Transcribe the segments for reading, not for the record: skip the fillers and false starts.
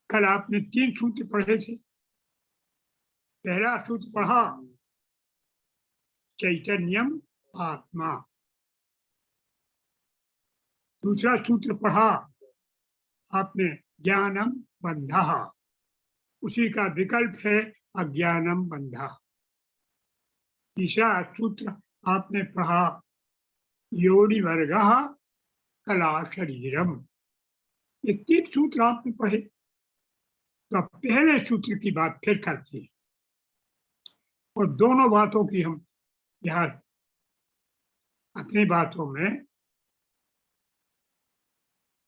कल आपने 3 सूत्र पढ़े थे। पहला सूत्र पढ़ा चैतन्यम आत्मा, दूसरा सूत्र पढ़ा आपने ज्ञानम बंधः, उसी का विकल्प है अज्ञानम बंधः। तीसरा सूत्र आपने पढ़ा योनि वर्गः कला शरीरम। ये 3 सूत्र आपने पढ़े। तो अब पहले सूत्र की बात फिर करते हैं और दोनों बातों की हम यहाँ अपनी बातों में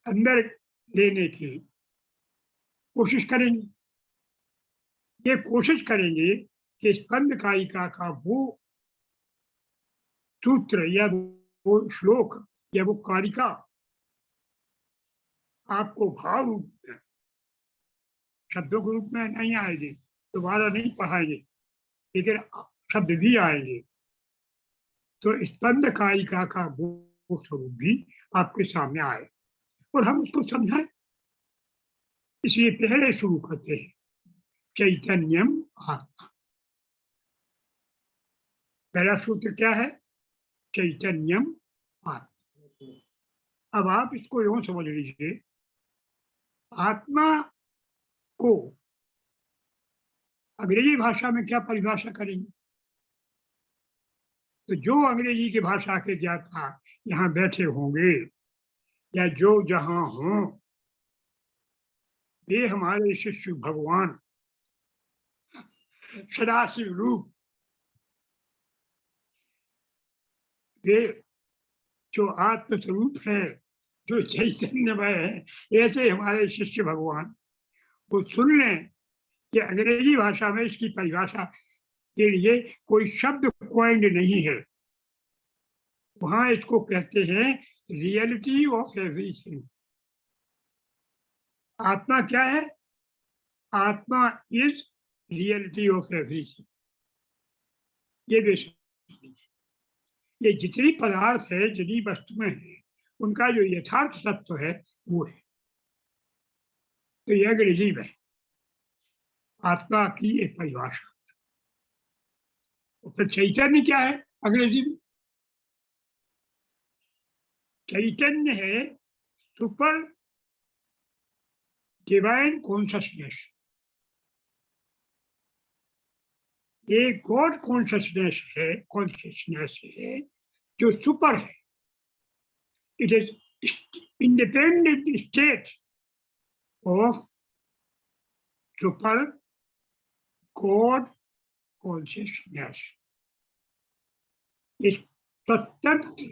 अंदर लेने की कोशिश करेंगे। ये कोशिश करेंगे कि स्पंद कायिका का वो सूत्र या वो श्लोक या वो कारिका आपको भाव रूप में, शब्दों के रूप में नहीं आएंगे, दोबारा नहीं पढ़ाएंगे, लेकिन शब्द भी आएंगे। तो स्पंद कायिका का वो स्वरूप भी आपके सामने आए और हम उसको समझाएं। इसलिए पहले शुरू करते हैं चैतन्यम आत्मा। पहला सूत्र क्या है? चैतन्यम आत्मा। अब आप इसको यूं समझ लीजिए, आत्मा को अंग्रेजी भाषा में क्या परिभाषा करेंगे? तो जो अंग्रेजी की भाषा के ज्ञाता यहाँ बैठे होंगे या जो जहां हों, वे हमारे शिष्य भगवान सदाशिव रूप, वे जो आत्मस्वरूप है, जो चैतन्यमय है, ऐसे हमारे शिष्य भगवान वो सुन लें कि अंग्रेजी भाषा में इसकी परिभाषा के लिए कोई शब्द कॉइन्ड नहीं है। वहां इसको कहते हैं रियलिटी ऑफ एवरीथिंग। आत्मा क्या है? आत्मा इज रियलिटी ऑफ एवरीथिंग। ये बेसिक, ये जितनी पदार्थ है, जितनी वस्तुएं हैं, उनका जो यथार्थ तत्व है वो है। तो ये अंग्रेजी में आत्मा की एक परिभाषा। और फिर चैतन्य क्या है अंग्रेजी में? चैतन्य है सुपर डिवाइन कॉन्शसनेस। ये गॉड कॉन्शसनेस है जो सुपर है। It is independent state of super God consciousness. इस स्वतंत्र,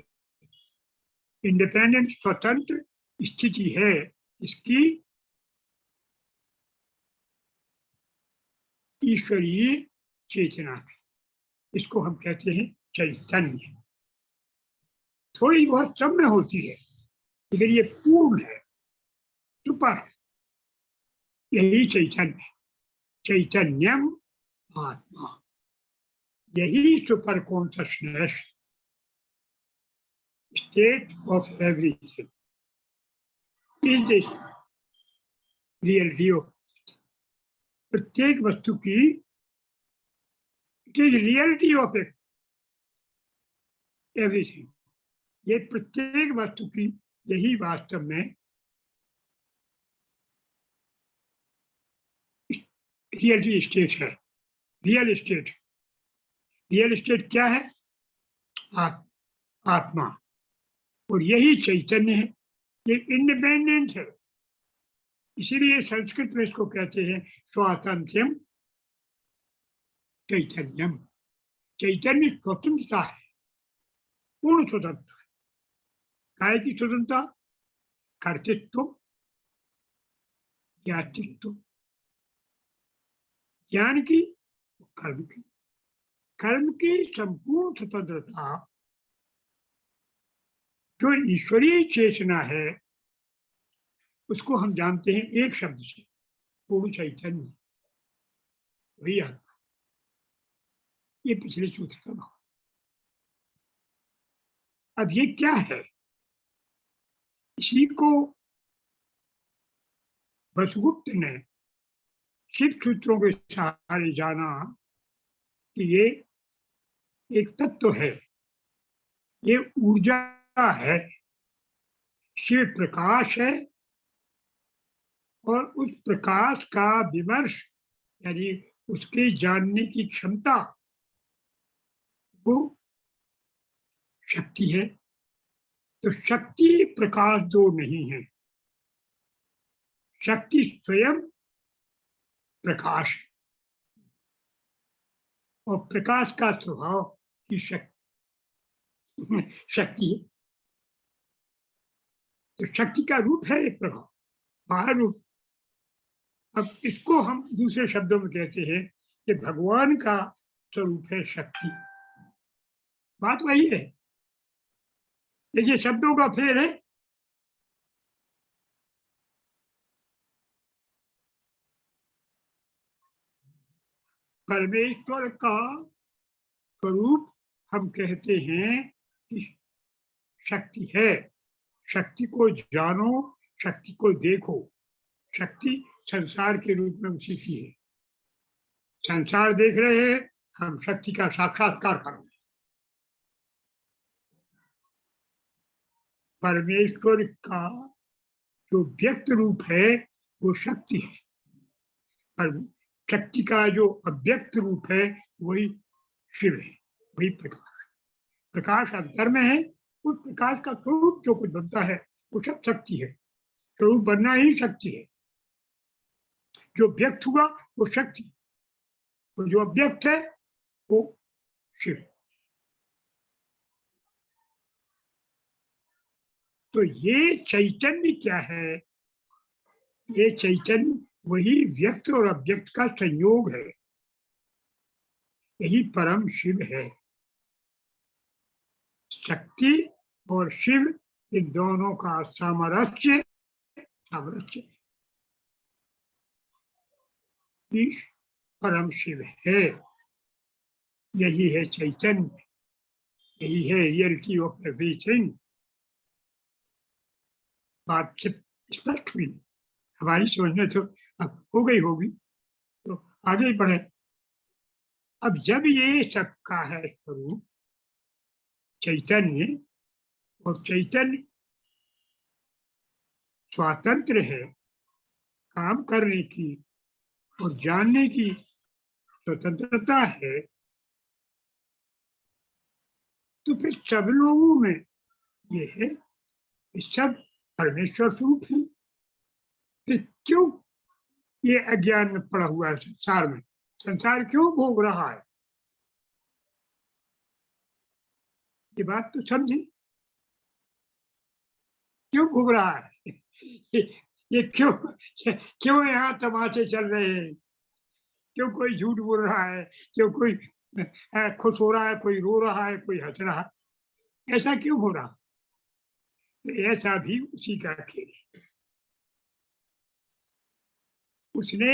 इंडिपेंडेंट स्वतंत्र स्थिति है इसकी ईश्वरीय चेतना में। इसको हम कहते हैं चैतन्य। थोड़ी बहुत सब में होती है, लेकिन ये पूर्ण है, सुपर है। यही चैतन्य, चैतन्यम आत्मा, यही super consciousness state of everything is this reality of प्रत्येक वस्तु की। It is reality of everything. ये प्रत्येक वस्तु की यही वास्तव में रियलिटी स्टेट है। रियल स्टेट, रियल स्टेट क्या है? आत्मा। और यही चैतन्य है, ये इंडिपेंडेंट है। इसीलिए संस्कृत में इसको कहते हैं स्वातंत्र्यम चैतन्यम। चैतन्य स्वतंत्रता है, पूर्ण स्वतंत्रता है। काय की स्वतंत्रता? कर्तृत्व, ज्ञातृत्व, ज्ञान की, कर्म की। कर्म की संपूर्ण स्वतंत्रता जो ईश्वरीय चेतना है, उसको हम जानते हैं एक शब्द से, पूर्ण चैतन्य। वही आत्मा। ये पिछले सूत्र का भाव। अब ये क्या है? इसी को वसुगुप्त ने शिव सूत्रों के सहारे जाना कि ये एक तत्व है, ये ऊर्जा है, शिव प्रकाश है, और उस प्रकाश का विमर्श यानी उसके जानने की क्षमता वो शक्ति है। तो शक्ति प्रकाश दो नहीं है, शक्ति स्वयं प्रकाश है, और प्रकाश का स्वभाव की शक्ति है। तो शक्ति का रूप है एक प्रभाव, बाहर रूप। अब इसको हम दूसरे शब्दों में कहते हैं कि भगवान का स्वरूप है शक्ति। बात वही है, देखिए शब्दों का फेर है। परमेश्वर का स्वरूप हम कहते हैं कि शक्ति है। शक्ति को जानो, शक्ति को देखो। शक्ति संसार के रूप में उसी की है। संसार देख रहे हैं, हम शक्ति का साक्षात्कार कर रहे हैं। परमेश्वर का जो व्यक्त रूप है वो शक्ति है, और शक्ति का जो अव्यक्त रूप है वही शिव है, वही प्रकाश। प्रकाश अंतर में है, उस प्रकाश का स्वरूप जो कुछ बनता है वो सब शक्ति है। स्वरूप बनना ही शक्ति है। जो व्यक्त हुआ वो शक्ति, तो जो अव्यक्त है वो शिव। तो ये चैतन्य क्या है? ये चैतन्य वही व्यक्त और अव्यक्त का संयोग है, यही परम शिव है। शक्ति और शिव इन दोनों का सामरस्य सामरस्य परम शिव है। यही है चैतन्य, यही है रियलिटी ऑफ एवरीथिंग। बातचीत स्पष्ट हुई, हमारी समझ में तो अब हो गई होगी, तो आगे बढ़े। अब जब ये सबका है स्वरूप चैतन्य, और चैतन्य स्वतंत्र है, काम करने की और जानने की स्वतंत्रता है, तो फिर सब लोगों में ये है, सब परमेश्वर स्वरूप है। फिर क्यों ये अज्ञान में पड़ा हुआ है संसार में? संसार क्यों भोग रहा है? ये बात तो समझे, क्यों भोग रहा है? ये क्यों यहाँ तमाशे चल रहे हैं? क्यों कोई झूठ बोल रहा है? क्यों कोई खुश हो रहा है, कोई रो रहा है, कोई हंस रहा है? ऐसा क्यों हो रहा? तो ऐसा भी उसी का खेल है। उसने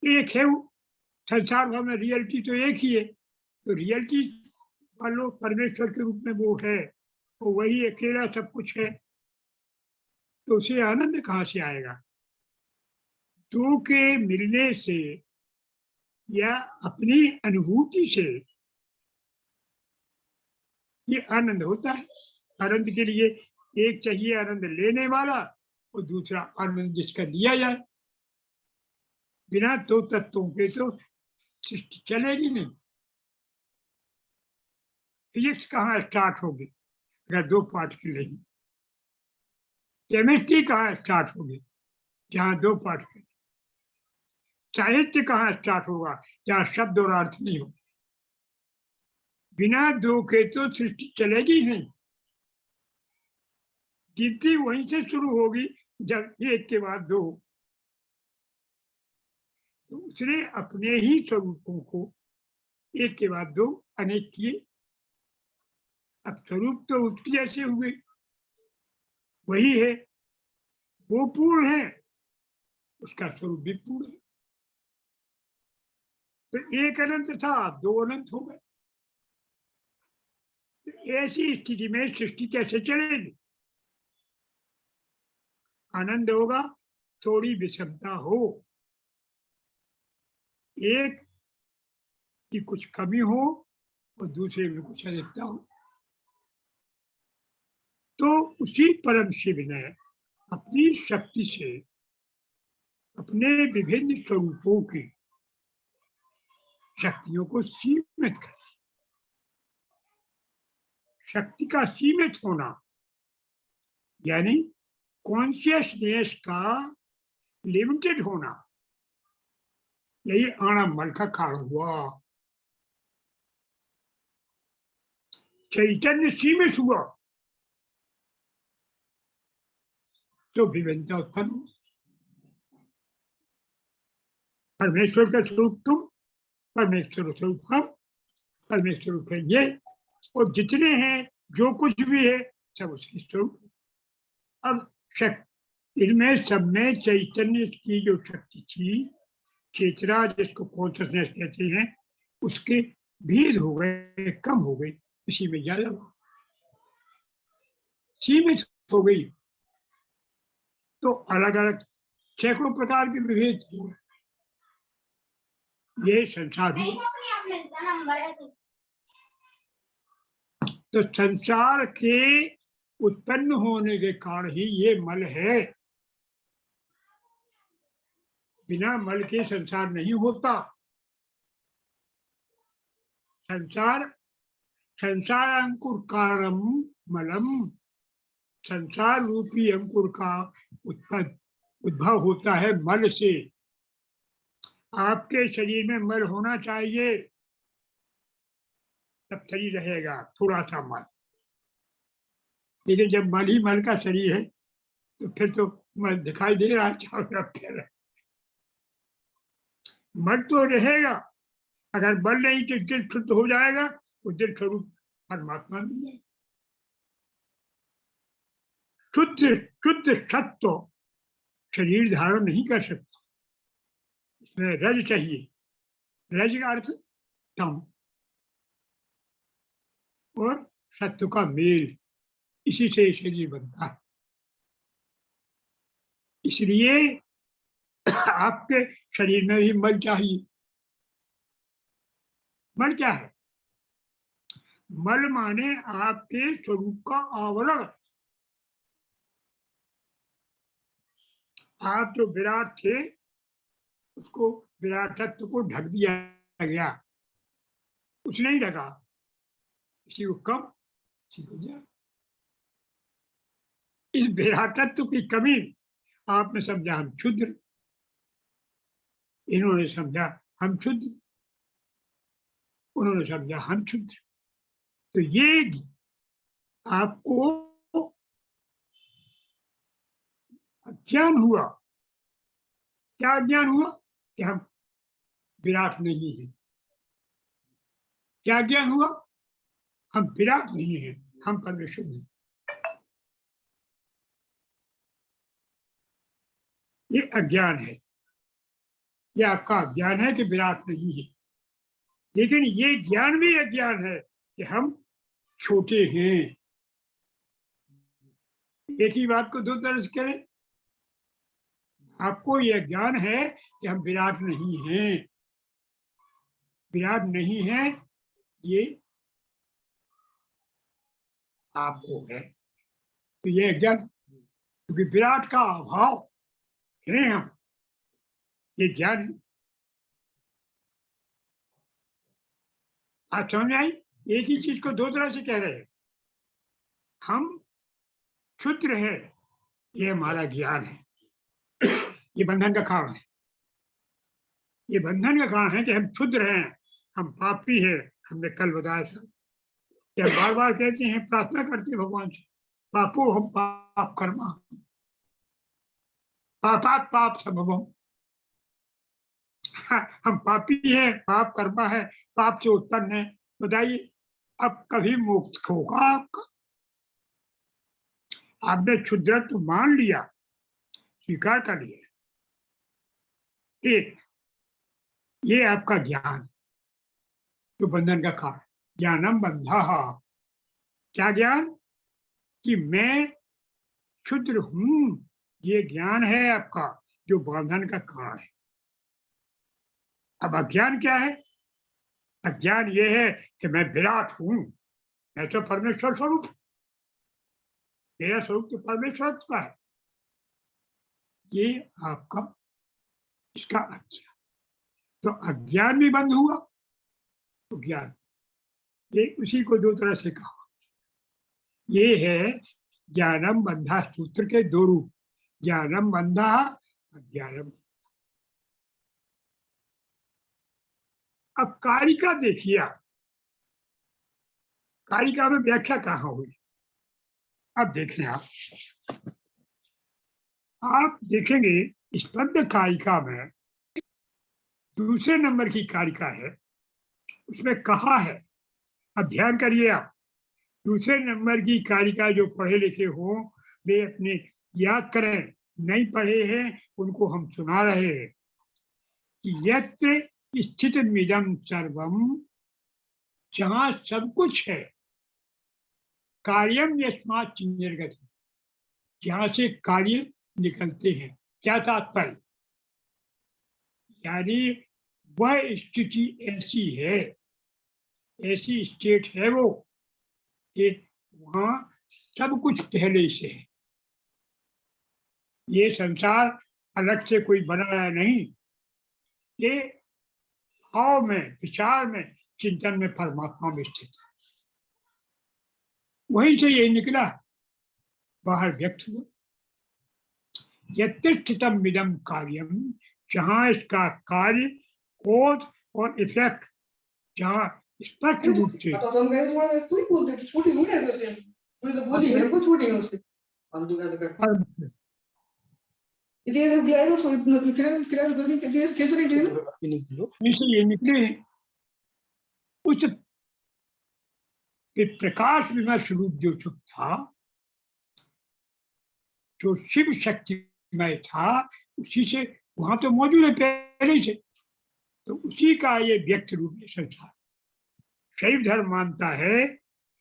एक है, संसार भर में रियलिटी तो एक ही है, तो रियलिटी मान लो परमेश्वर के रूप में वो है, तो वही अकेला सब कुछ है, तो उसे आनंद कहाँ से आएगा? दो के मिलने से या अपनी अनुभूति से ये आनंद होता है। आनंद के लिए एक चाहिए आनंद लेने वाला, और दूसरा आनंद जिसका लिया जाए। बिना दो तत्वों के तो सृष्टि चलेगी नहीं। फिजिक्स कहाँ स्टार्ट होगी अगर दो पार्टिकल नहीं? केमिस्ट्री कहाँ स्टार्ट होगी जहाँ दो पार्टिकल? साहित्य कहाँ स्टार्ट होगा जहाँ शब्द और अर्थ नहीं हो? बिना दो के तो सृष्टि चलेगी नहीं। गिनती वहीं से शुरू होगी जब एक के बाद दो। तो उसने अपने ही स्वरूपों को एक के बाद दो अनेक किए। अब स्वरूप तो उसकी जैसे हुए, वही है, वो पूर्ण है, उसका स्वरूप भी पूर्ण है। तो एक अनंत था, दो अनंत हो गए। तो ऐसी स्थिति में सृष्टि कैसे चलेगी? आनंद होगा थोड़ी विषमता हो, एक की कुछ कमी हो और दूसरे में कुछ अधिकता हो, तो उसी परम शिव ने अपनी शक्ति से अपने विभिन्न स्वरूपों की शक्तियों को सीमित कर दिया। शक्ति का सीमित होना यानी कॉन्शियसनेस का लिमिटेड होना, यही आणामल का कारण हुआ। चैतन्य सीमित हुआ तो विभिन्नता उत्पन्न हुई। परमेश्वर का स्वरूप तुम, परमेश्वर स्वरूप हम, परमेश्वर रूप है ये, और जितने हैं जो कुछ भी है सब उसके स्वरूप। अब शक्ति, इनमें सब में चैतन्य की जो शक्ति थी, चेतना जिसको कॉन्शियसनेस कहते हैं, उसके भेद हो गए, कम हो गई, इसी में ज्यादा हो, सीमित हो गई, तो अलग अलग सैकड़ों प्रकार के विभेद हुए। ये संसार हुआ। तो संसार के उत्पन्न होने के कारण ही ये मल है। बिना मल के संसार नहीं होता। संसार अंकुर कारणम मलम, संसार रूपी अंकुर का उद्भव होता है मल से। आपके शरीर में मल होना चाहिए, तब शरीर रहेगा, थोड़ा सा मल। लेकिन जब मल ही मल का शरीर है तो फिर तो मल दिखाई दे रहा है चारों तरफ फिर। मल तो रहेगा, अगर मल नहीं तो दिल शुद्ध हो जाएगा, वो दिल स्वरूप परमात्मा मिल जाएगा। शुद्ध शुद्ध सत्व शरीर धारण नहीं कर सकता, इसमें रज चाहिए। रज का अर्थ तम, और सत्व का मेल, इसी से शरीर बनता है। इसलिए आपके शरीर में भी मल चाहिए। मल क्या है? मल माने आपके स्वरूप का आवरण। आप जो विराट थे उसको, विराटत्व को ढक दिया गया, उसने ही ढका, किसी को कम किसी को ज्यादा। इस विराटत्व की कमी आपने समझा हम क्षुद्र, इन्होंने समझा हम क्षुद्र, उन्होंने समझा हम क्षुद्र। तो ये आपको ज्ञान हुआ। क्या ज्ञान हुआ? कि हम विराट नहीं है। क्या ज्ञान हुआ? हम विराट नहीं है, हम परमेश्वर नहीं। ये अज्ञान है, ये आपका अज्ञान है कि विराट नहीं है। लेकिन ये ज्ञान भी अज्ञान है कि हम छोटे हैं। एक ही बात को दो तरह से करें। आपको यह ज्ञान है कि हम विराट नहीं हैं। विराट नहीं है ये आपको है, तो ये ज्ञान, क्योंकि विराट का अभाव है हम, ये ज्ञान। आप समझ आई? एक ही चीज को दो तरह से कह रहे हैं। हम क्षुद्र है, ये हमारा ज्ञान है, ये बंधन का कारण है। ये बंधन का कारण है कि हम क्षुद्र हैं, हम पापी हैं। हमने कल बताया था, या बार बार कहते हैं, प्रार्थना करते हैं भगवान से, पापो हम पाप कर्मा, पापात पाप संभवम। हम पापी हैं, पाप कर्मा है, पाप से उत्पन्न है। बताइए अब कभी मुक्त होगा आपका? आपने क्षुद्रत्व मान लिया, स्वीकार कर लिया। एक ये आपका ज्ञान जो बंधन का कारण, ज्ञानम बंधा। क्या ज्ञान? कि मैं क्षुद्र हूं, ये ज्ञान है आपका। जो बंधन का कारण है। अब अज्ञान क्या है? अज्ञान ये है कि मैं विराट हूं, मैं तो परमेश्वर स्वरूप, मेरा स्वरूप तो परमेश्वर का है। ये आपका इसका अज्ञान। तो अज्ञान भी बंद हुआ तो ज्ञान, ये उसी को दो तरह से कहा। ये है ज्ञानम बंधा सूत्र के दो रूप, ज्ञानम बंधा, अज्ञानम। अब कारिका देखिए आप, कारिका में व्याख्या कहाँ हुई? अब देखें आप देखेंगे स्पंद कारिका में दूसरे नंबर की कारिका है, उसमें कहा है, अब ध्यान करिए आप, दूसरे नंबर की कारिका जो पढ़े लिखे हो वे अपने याद करें, नहीं पढ़े हैं उनको हम सुना रहे हैं कि यत्र स्थित मिदम सर्वम, जहां सब कुछ है, कार्यम यस्मात् निर्गत, जहां से कार्य निकलते हैं। क्या तात्पर्य? यानी वह स्थिति ऐसी है, ऐसी स्टेट है वो कि वहां सब कुछ पहले से है। ये संसार अलग से कोई बनाया नहीं, ये भाव में, विचार में, चिंतन में परमात्मा में स्थित है। वहीं से ये निकला, बाहर व्यक्त हुआ। यत्तिष्ठितम मिदम कार्यम, जहां इसका कार्य, कोज और इफेक्ट जहां स्पष्ट रूप से ये निकले, उस प्रकाश विमर्श रूप जो सुख था, जो शिव शक्तिमय था, उसी से वहां तो मौजूद है पहले से, तो उसी का ये व्यक्त रूप है संसार। शैव धर्म मानता है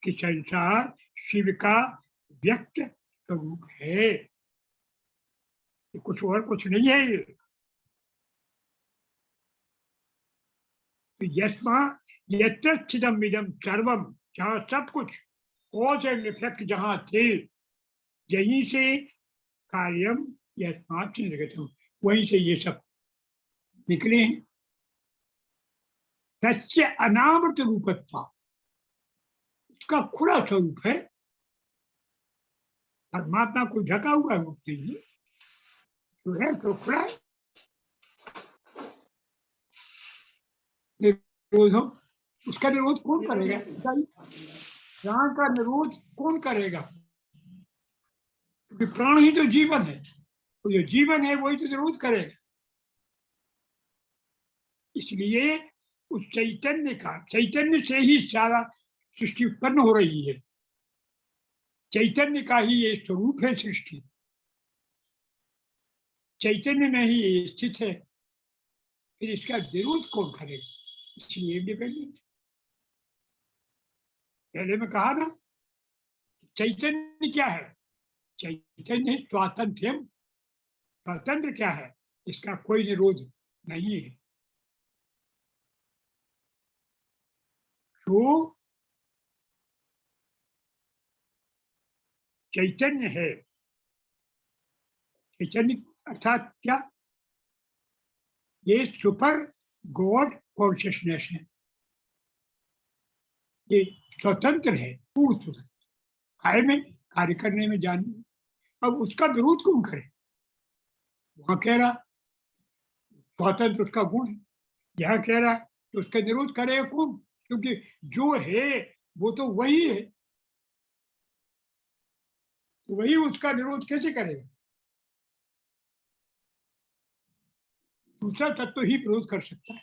कि संसार शिव का व्यक्त स्वरूप है, ये कुछ और कुछ नहीं है। ये तो यस्मा यत्तस्थितम इदम सर्वम, जहां सब कुछ कॉज एंड इफेक्ट जहां थे, यहीं से कार्यम यस्मात् निर्गतम, वहीं से ये सब निकले हैं। सच्चे अनावृत रूपत्वा, उसका खुला स्वरूप है। परमात्मा को ढका हुआ रूप नहीं है, जो है तो खुला है। निरोध हो, उसका निरोध कौन करेगा? प्राण का निरोध कौन करेगा? क्योंकि प्राण ही तो जीवन है, तो जो जीवन है वही तो निरोध करेगा। इसलिए उस चैतन्य का, चैतन्य से ही सारा सृष्टि उत्पन्न हो रही है, चैतन्य का ही ये स्वरूप है सृष्टि, चैतन्य में ही ये स्थित है, फिर इसका विरोध कौन करेगा? इसलिए इंडिपेंडेंट। पहले में कहा ना, चैतन्य क्या है? चैतन्य स्वातंत्र्य, स्वतंत्र क्या है? इसका कोई निरोध नहीं है। तो चैतन्य है, चैतन्य अर्थात क्या? ये सुपर गॉड कॉन्शियसनेस है, ये स्वतंत्र है, पूर्ण स्वतंत्र, काय में, कार्य करने में, जानने में। अब उसका विरोध कौन करे? वहां कह रहा स्वतंत्र उसका गुण है, यहाँ कह रहा तो उसका निरोध करेगा कौन? क्योंकि जो है वो तो वही है, तो वही उसका निरोध कैसे करेगा? दूसरा तत्व ही विरोध कर सकता है।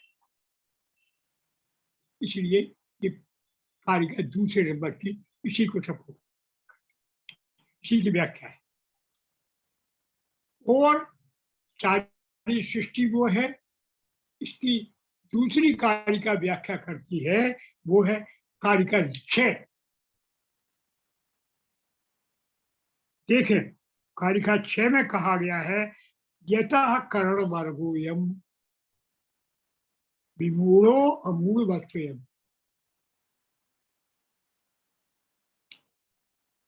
इसलिए ये कार्य का दूसरे नंबर की इसी को सपोर्ट, इसी की व्याख्या है। और सारी सृष्टि वो है, इसकी दूसरी कार्य का व्याख्या करती है, वो है कार्य का क्षय। देखें, कार्य का क्षय में कहा गया है यतः करणवर्गोऽयं विमूढ़ो अमूढ़वत्वयम्।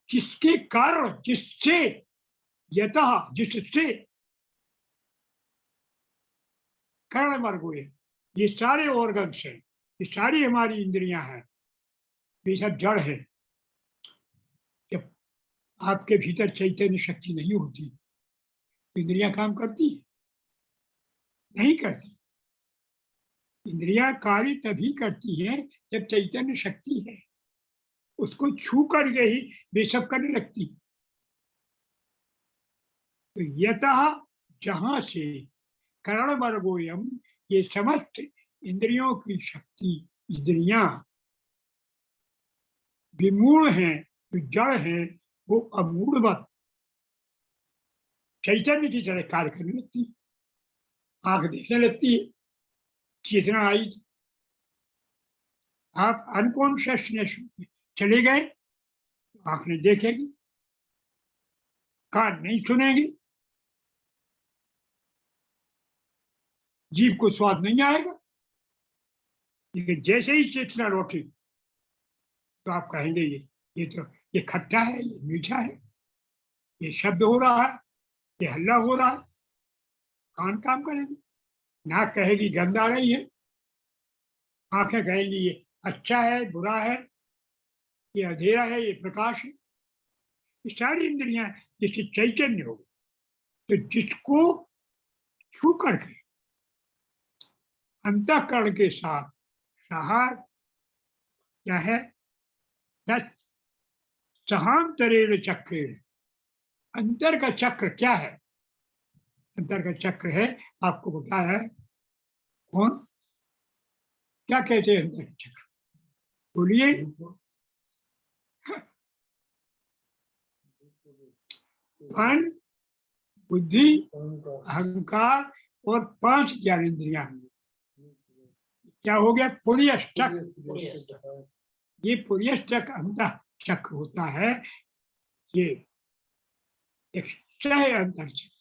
जिसके कारण, जिससे, यतः जिससे, करणवर्गोऽयं, ये सारे ऑर्गन्स हैं, ये सारी हमारी इंद्रियां हैं, ये सब जड़ है। जब आपके भीतर चैतन्य शक्ति नहीं होती तो इंद्रियां काम करती नहीं करती। इंद्रियां कार्य तभी करती हैं जब चैतन्य शक्ति है, उसको छू करके ही वे सब करने लगती। तो यतः जहां से, करण वर्गोयम, ये समस्त इंद्रियों की शक्ति, इंद्रियां विमूढ़ हैं, जो जड़ हैं, वो अमूढ़वत चैतन्य की तरह कार्य करने लगती। आंख देखने लगती है, चेतना आई, आप अनकॉन्शियसनेस चले गए, आंख नहीं देखेगी, कान नहीं सुनेगी, जीभ को स्वाद नहीं आएगा। लेकिन जैसे ही चेतना लौटी तो आप कहेंगे ये खट्टा है, ये मीठा है, ये शब्द हो रहा है, ये हल्ला हो रहा है। कान काम करेगी, नाक कहेगी गंध आ रही है, आंखें कहेंगी ये अच्छा है, बुरा है, ये अंधेरा है, ये प्रकाश है। ये सारी इंद्रियां जैसे चैतन्य हो, तो जिसको छू करके अंतःकरण के साथ सहा क्या है, सहांतरेण चक्रेण, अंतर का चक्र क्या है? अंतर का चक्र है, आपको बताया है कौन, क्या कहते हैं अंतर का चक्र, बोलिए। मन, बुद्धि, अहंकार और 5 ज्ञानेंद्रियां। क्या हो गया? पुर्यष्टक। ये पुर्यष्टक अंतर चक्र होता है, ये एक सह अंतर चक्र।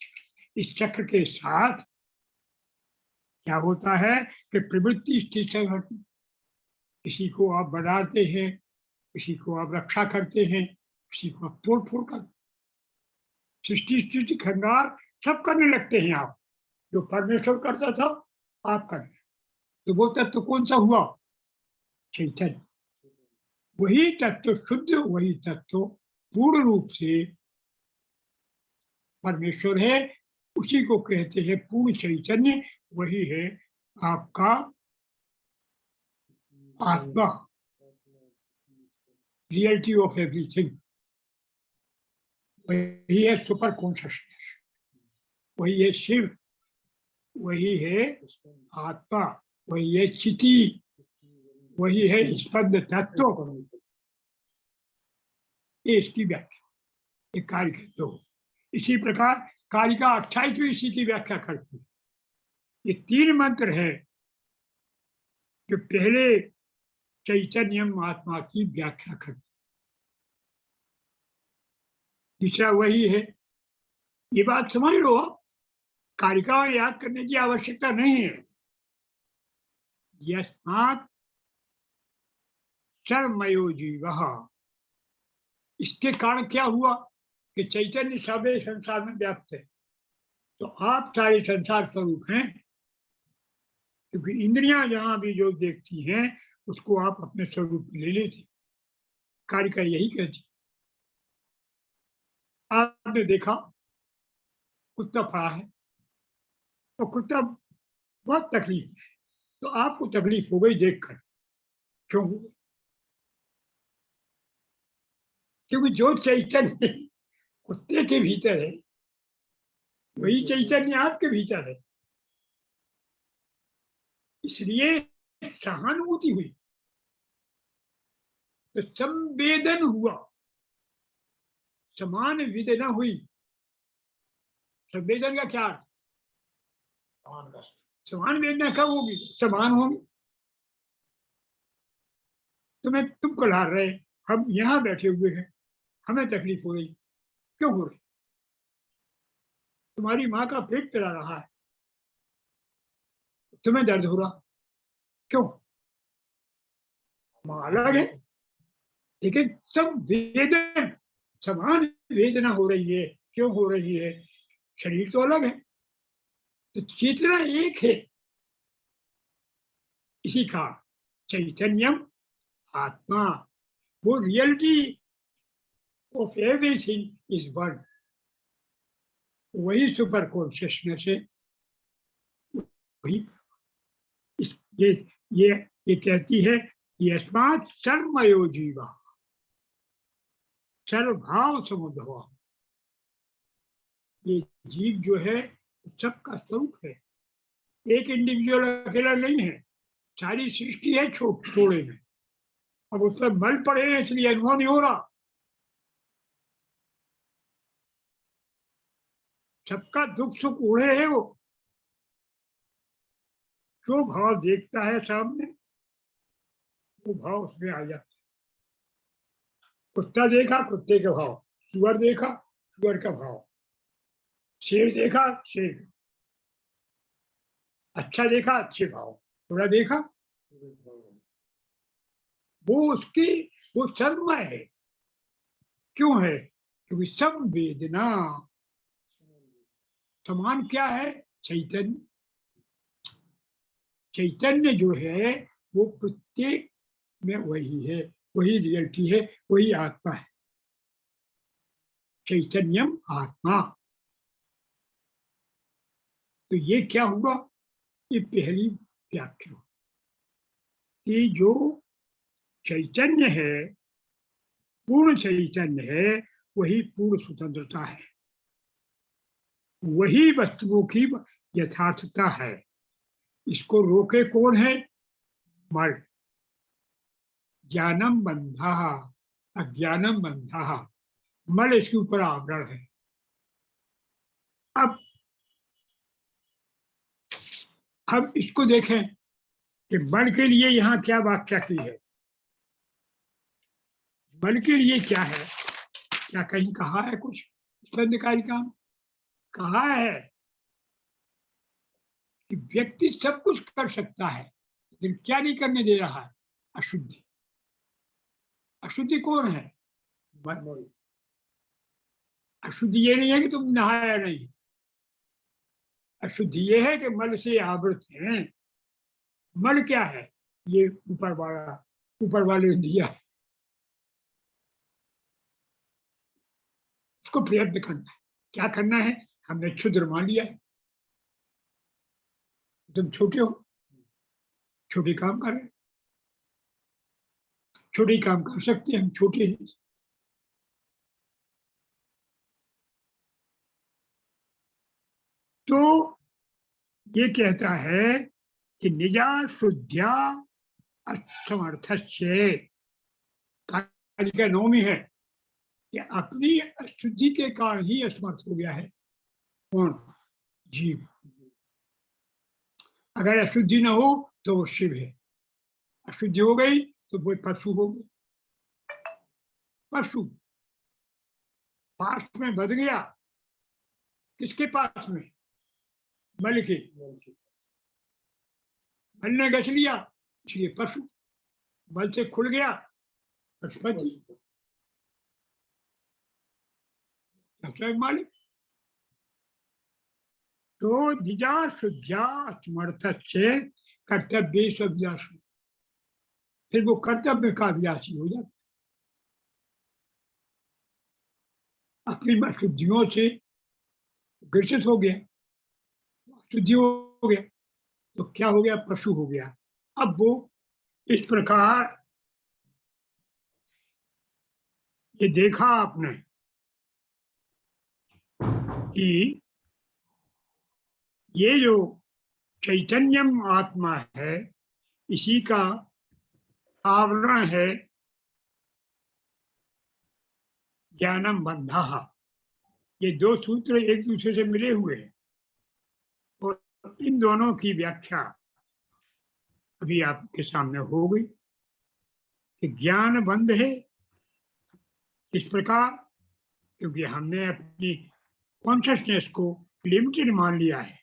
इस चक्र के साथ क्या होता है कि प्रवृत्ति स्थिति होती, किसी को आप बढ़ाते हैं, किसी को आप रक्षा करते हैं, किसी को आप तोड़ फोड़ करते हैं, सृष्टि स्थिति खंगार सब करने लगते हैं आप। जो परमेश्वर करता था आप करने, तो वो तत्व कौन सा हुआ? चैतन्य। वही तत्व शुद्ध, वही तत्व पूर्ण रूप से परमेश्वर है, उसी को कहते हैं पूर्ण चैतन्य। वही है आपका आत्मा, रियलिटी ऑफ एवरीथिंग। वही है सुपर कॉन्शियसनेस, वही है शिव, वही है आत्मा, वही है चिति, वही है स्पंद तत्व। ये इसकी व्याख्या, ये कार्य कहते हो। इसी प्रकार कारिका 28वीं इसी की व्याख्या करती है। ये 3 मंत्र है जो पहले चैतन्यम आत्मा की व्याख्या करती, तीसरा वही है। ये बात समझ लो, कारिका याद करने की आवश्यकता नहीं है। यस्मात् सर्वमयो जीवः, इसके कारण क्या हुआ कि चैतन्य सारे संसार में व्याप्त है, तो आप सारे संसार स्वरूप हैं, क्योंकि इंद्रियां जहां भी जो देखती हैं उसको आप अपने स्वरूप में ले लेते। कारिका यही कहती। आपने देखा कुत्ता पड़ा है, तो कुत्ता बहुत तकलीफ है, तो आपको तकलीफ हो गई देखकर, क्यों हो गई? क्योंकि जो चैतन्य कुत्ते के भीतर है वही चैतन्य आपके भीतर है, इसलिए सहानुभूति हुई, तो संवेदन हुआ, समान वेदना हुई। संवेदन का क्या अर्थ? समान वेदना कब होगी? समान होगी। तुम कलहार रहे, हम यहाँ बैठे हुए हैं, हमें तकलीफ हो रही, क्यों हो रही? तुम्हारी माँ का पेट पिला रहा है, तुम्हें दर्द हो रहा, क्यों? माँ अलग है, लेकिन सब वेदन समान वेदना हो रही है, क्यों हो रही है? शरीर तो अलग है, तो चेतना एक है। इसी का चैतन्यम आत्मा, वो reality of everything is one, वही सुपर कॉन्शियसनेस है। वही इस ये कहती है यस्मात् सर्वमयो जीवा सर्वभाव समुद्भव। ये जीव जो है सबका स्वरूप है, एक इंडिविजुअल अकेला नहीं है, सारी सृष्टि है छोड़े में। अब उस पर मल पड़े हैं इसलिए अनुभव नहीं हो रहा। सबका दुख सुख उड़े है, वो जो भाव देखता है सामने वो भाव उसमें आ जाता है। कुत्ता देखा कुत्ते का भाव, सुअर देखा सुअर का भाव, शेर देखा शेर, अच्छा देखा अच्छे भाव, बुरा देखा, वो उसकी वो सर्वमय है। क्यों है? क्योंकि संवेदना समान क्या है? चैतन्य। चैतन्य जो है वो प्रत्येक में वही है, वही रियलिटी है, वही आत्मा है। चैतन्यम आत्मा। तो ये क्या हुआ? ये पहली व्याख्या। ये जो चैतन्य है, पूर्ण चैतन्य है, वही पूर्ण स्वतंत्रता है, वही वस्तुओं की यथार्थता है। इसको रोके कौन है? मल। ज्ञानम बंधा अज्ञानम बंधा, मल इसके ऊपर आवरण है। अब हम इसको देखें कि मल के लिए यहाँ क्या व्याख्या की है। मल के लिए क्या है? क्या कहीं कहा है कुछ स्कंदकारिका में? कहा है कि व्यक्ति सब कुछ कर सकता है, लेकिन क्या नहीं करने दे रहा है? अशुद्धि। अशुद्धि कौन है? मन। अशुद्धि ये नहीं है कि तुम नहाया नहीं, अशुद्धि ये है कि मल से आवृत है। मल क्या है? ये ऊपर वाले ने दिया है, उसको प्रयत्न करना है। क्या करना है? हमने क्षुद्र मान लिया है, तुम छोटे हो, छोटे काम कर रहे, छोटे काम कर सकते हैं, हम छोटे हैं। तो ये कहता है कि निजा शुद्ध्या असमर्थ कारिका नौमी है कि अपनी अशुद्धि के कारण ही असमर्थ हो गया है। कौन? जीव। अगर अशुद्धि न हो तो वो शिव है, अशुद्धि हो गई तो वो पशु हो गए। पशु पास में बध गया, किसके पास में? मल के। मल ने गच लिया इसलिए पशु, मल से खुल गया पशुपति, मालिक। तो निजा शुद्ध्या समर्थ से कर्तव्य अभ्यास, फिर वो कर्तव्य का अभ्यासी हो जाता, अपनी अशुद्धियों से ग्रसित हो गया, शुद्धि हो गया, तो क्या हो गया? पशु हो गया। अब वो इस प्रकार ये देखा आपने कि ये जो चैतन्यम आत्मा है, इसी का आवरण है ज्ञानम बंधा। ये दो सूत्र एक दूसरे से मिले हुए हैं और इन दोनों की व्याख्या अभी आपके सामने हो गई कि ज्ञान बंध है इस प्रकार, क्योंकि हमने अपनी कॉन्शियसनेस को लिमिटेड मान लिया है,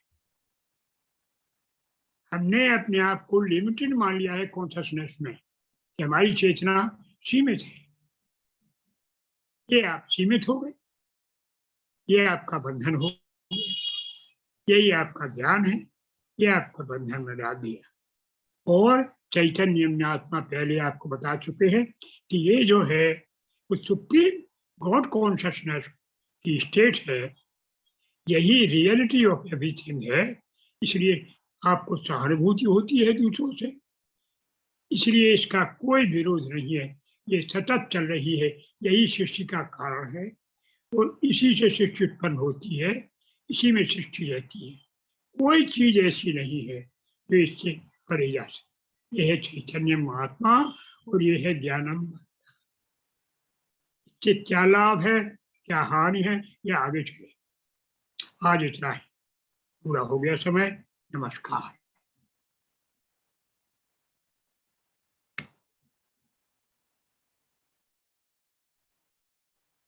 हमने अपने आप को लिमिटेड मान लिया है कॉन्शियसनेस में कि हमारी चेतना सीमित है। ये आप सीमित हो गए, ये आपका बंधन हो गया, यही आपका ज्ञान है, ये आपको बंधन में डाल दिया। और चैतन्य में आत्मा पहले आपको बता चुके हैं कि ये जो है वो सुप्रीम गॉड कॉन्शियसनेस की स्टेट है, यही रियलिटी ऑफ एवरीथिंग है। इसलिए आपको सहानुभूति होती है दूसरों से, इसलिए इसका कोई विरोध नहीं है, ये सतत चल रही है, यही सृष्टि का कारण है और इसी से सृष्टि उत्पन्न होती है, इसी में सृष्टि रहती है। कोई चीज ऐसी नहीं है जो इससे परे जा सके। यह है चैतन्य महात्मा और यह है ज्ञानम। इससे क्या लाभ है, क्या हानि है, यह आगे चले। आज इतना ही, पूरा हो गया समय। नमस्कार।